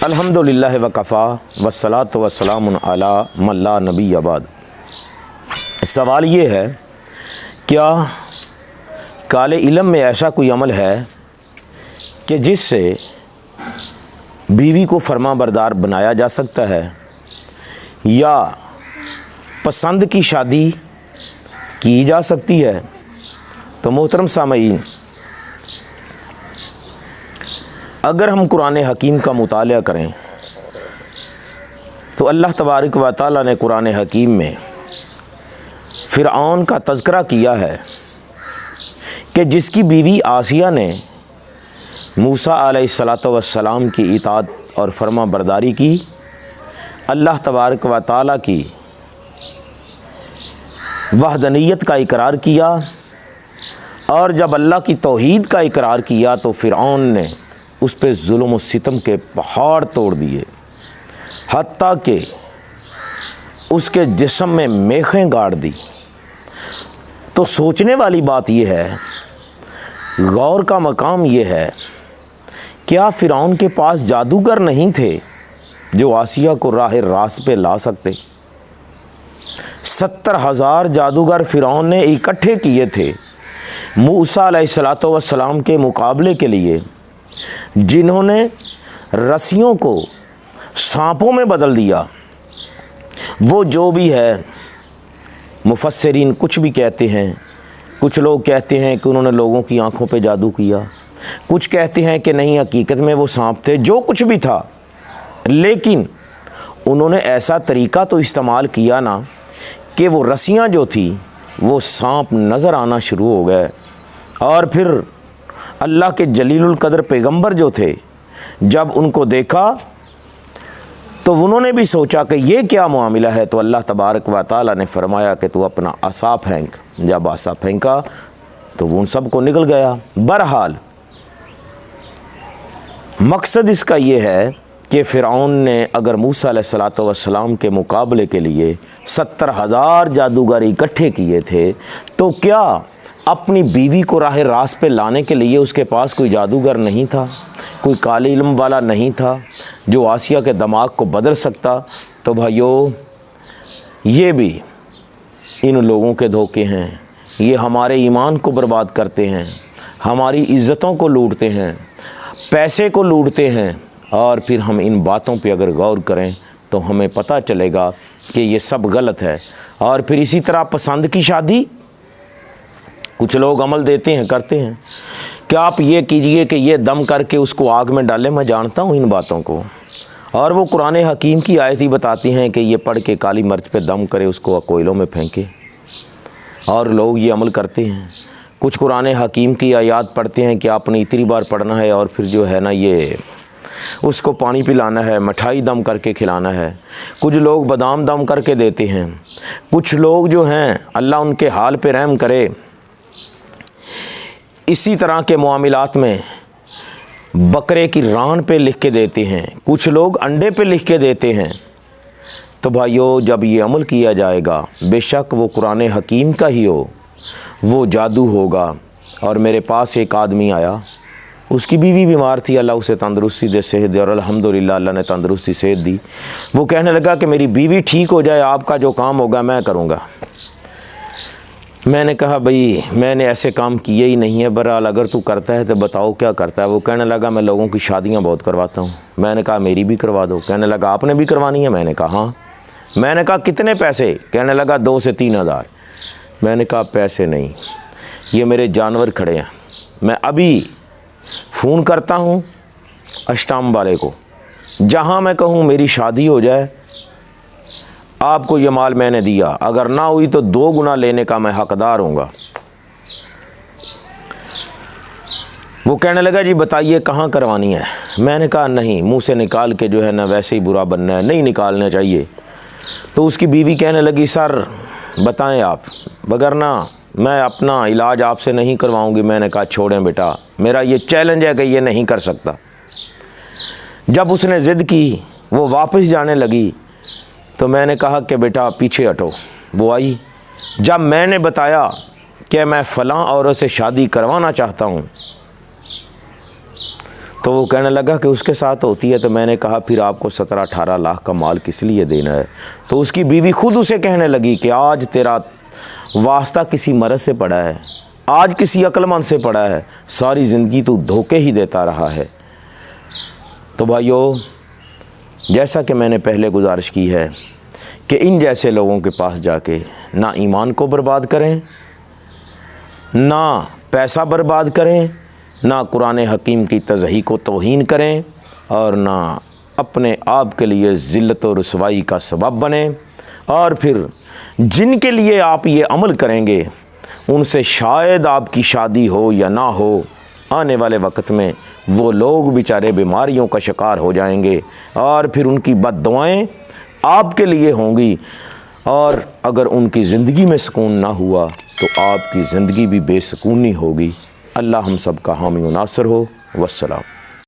अल्हम्दुलिल्लाह वकफ़ा वस्सलातु वस्सलामुन अला मल्ला नबी अबाद। सवाल ये है, क्या काले इल्म में ऐसा कोई अमल है कि जिससे बीवी को फरमाबरदार बनाया जा सकता है या पसंद की शादी की जा सकती है? तो मोहतरम सामईन, अगर हम कुरान हकीम का मुताला करें तो अल्लाह तबारक व तआला ने कुरान हकीम में फ़िरऔन का तज़किरा किया है कि जिसकी बीवी आसिया ने मूसा अलैहिस्सलातु वस्सलाम की इताअत और फर्मा बरदारी की, अल्लाह तबारक व तआला की वहदनियत का इकरार किया, और जब अल्लाह की तौहीद का इकरार किया तो फ़िरऔन ने उस पर जुल्म और सितम के पहाड़ तोड़ दिए, हत्ता कि उसके जिस्म में मेखें गाड़ दी। तो सोचने वाली बात यह है, गौर का मकाम यह है, क्या फ़िरऔन के पास जादूगर नहीं थे जो आसिया को राह रास्त पे ला सकते? 70,000 जादूगर फ़िरऔन ने इकट्ठे किए थे मूसा अलैहिस्सलातु वस्सलाम के मुकाबले के लिए, जिन्होंने रस्सियों को सांपों में बदल दिया। वो जो भी है, मुफस्सिरीन कुछ भी कहते हैं। कुछ लोग कहते हैं कि उन्होंने लोगों की आंखों पे जादू किया, कुछ कहते हैं कि नहीं, हकीकत में वो सांप थे। जो कुछ भी था, लेकिन उन्होंने ऐसा तरीका तो इस्तेमाल किया ना कि वो रस्सियाँ जो थी वो सांप नज़र आना शुरू हो गए। और फिर अल्लाह के जलीलुल कदर पैगंबर जो थे, जब उनको देखा तो उन्होंने भी सोचा कि ये क्या मामला है। तो अल्लाह तबारक व तआला ने फरमाया कि तू अपना असा फेंक। जब असा फेंका तो उन सब को निकल गया। बहरहाल मकसद इसका ये है कि फ़िरऔन ने अगर मूसा अलैहिस्सलातु वस्सलाम के मुकाबले के लिए 70,000 जादूगर इकट्ठे किए थे, तो क्या अपनी बीवी को राह रास्त पे लाने के लिए उसके पास कोई जादूगर नहीं था, कोई काले इल्म वाला नहीं था जो आसिया के दिमाग को बदल सकता? तो भाइयों, ये भी इन लोगों के धोखे हैं। ये हमारे ईमान को बर्बाद करते हैं, हमारी इज़्ज़तों को लूटते हैं, पैसे को लूटते हैं। और फिर हम इन बातों पे अगर गौर करें तो हमें पता चलेगा कि ये सब गलत है। और फिर इसी तरह पसंद की शादी, कुछ लोग अमल देते हैं, करते हैं कि आप ये कीजिए कि ये दम करके उसको आग में डालें। मैं जानता हूँ इन बातों को, और वो कुरान हकीम की आयत ही बताती हैं कि ये पढ़ के काली मिर्च पे दम करे, उसको कोयलों में फेंके, और लोग ये अमल करते हैं। कुछ कुरान हकीम की आयत पढ़ते हैं कि आपने इतनी बार पढ़ना है, और फिर जो है ना ये उसको पानी पिलाना है, मिठाई दम करके खिलाना है। कुछ लोग बादाम दम करके देते हैं। कुछ लोग जो हैं, अल्लाह उनके हाल पे रहम करे, इसी तरह के मामलात में बकरे की रान पे लिख के देते हैं। कुछ लोग अंडे पे लिख के देते हैं। तो भाइयों, जब ये अमल किया जाएगा, बेशक वो कुरान हकीम का ही हो, वो जादू होगा। और मेरे पास एक आदमी आया, उसकी बीवी बीमार थी, अल्लाह उसे तंदरुस्ती दे, सेहत दे, और अल्हम्दुलिल्लाह अल्लाह ने तंदरुस्ती सेहत दी। वो कहने लगा कि मेरी बीवी ठीक हो जाए, आपका जो काम होगा मैं करूँगा। मैंने कहा भाई मैंने ऐसे काम किए ही नहीं है, बहरहाल अगर तू करता है तो बताओ क्या करता है। वो कहने लगा मैं लोगों की शादियां बहुत करवाता हूँ। मैंने कहा मेरी भी करवा दो। कहने लगा आपने भी करवानी है? मैंने कहा हाँ। मैंने कहा कितने पैसे? कहने लगा 2 से 3 हज़ार। मैंने कहा पैसे नहीं, ये मेरे जानवर खड़े हैं, मैं अभी फ़ोन करता हूँ अष्टाम वाले को, जहाँ मैं कहूँ मेरी शादी हो जाए, आपको ये माल मैंने दिया, अगर ना हुई तो 2 गुना लेने का मैं हकदार हूँगा। वो कहने लगा जी बताइए कहाँ करवानी है? मैंने कहा नहीं, मुंह से निकाल के जो है ना वैसे ही बुरा बनना है, नहीं निकालना चाहिए। तो उसकी बीवी कहने लगी सर बताएं आप, बगैर ना मैं अपना इलाज आपसे नहीं करवाऊँगी। मैंने कहा छोड़ें बेटा, मेरा ये चैलेंज है कि ये नहीं कर सकता। जब उसने ज़िद की, वो वापस जाने लगी, तो मैंने कहा कि बेटा पीछे हटो। वो आई। जब मैंने बताया कि मैं फ़लाँ औरत से शादी करवाना चाहता हूँ, तो वो कहने लगा कि उसके साथ होती है। तो मैंने कहा फिर आपको 17-18 लाख का माल किस लिए देना है? तो उसकी बीवी खुद उसे कहने लगी कि आज तेरा वास्ता किसी मर्द से पड़ा है, आज किसी अक्लमंद से पड़ा है, सारी ज़िंदगी तू धोखे ही देता रहा है। तो भाइयों, जैसा कि मैंने पहले गुजारिश की है कि इन जैसे लोगों के पास जाके ना ईमान को बर्बाद करें, ना पैसा बर्बाद करें, ना कुरान हकीम की तज़ही को तौहीन करें, और ना अपने आप के लिए ज़िल्लत और रुसवाई का सबब बने। और फिर जिनके लिए आप ये अमल करेंगे उनसे शायद आपकी शादी हो या ना हो, आने वाले वक्त में वो लोग बेचारे बीमारियों का शिकार हो जाएंगे और फिर उनकी बद्दुआएं आपके लिए होंगी। और अगर उनकी ज़िंदगी में सुकून ना हुआ तो आपकी ज़िंदगी भी बेसुकूनी होगी। अल्लाह हम सब का हामी व नासिर हो। वस्सलाम।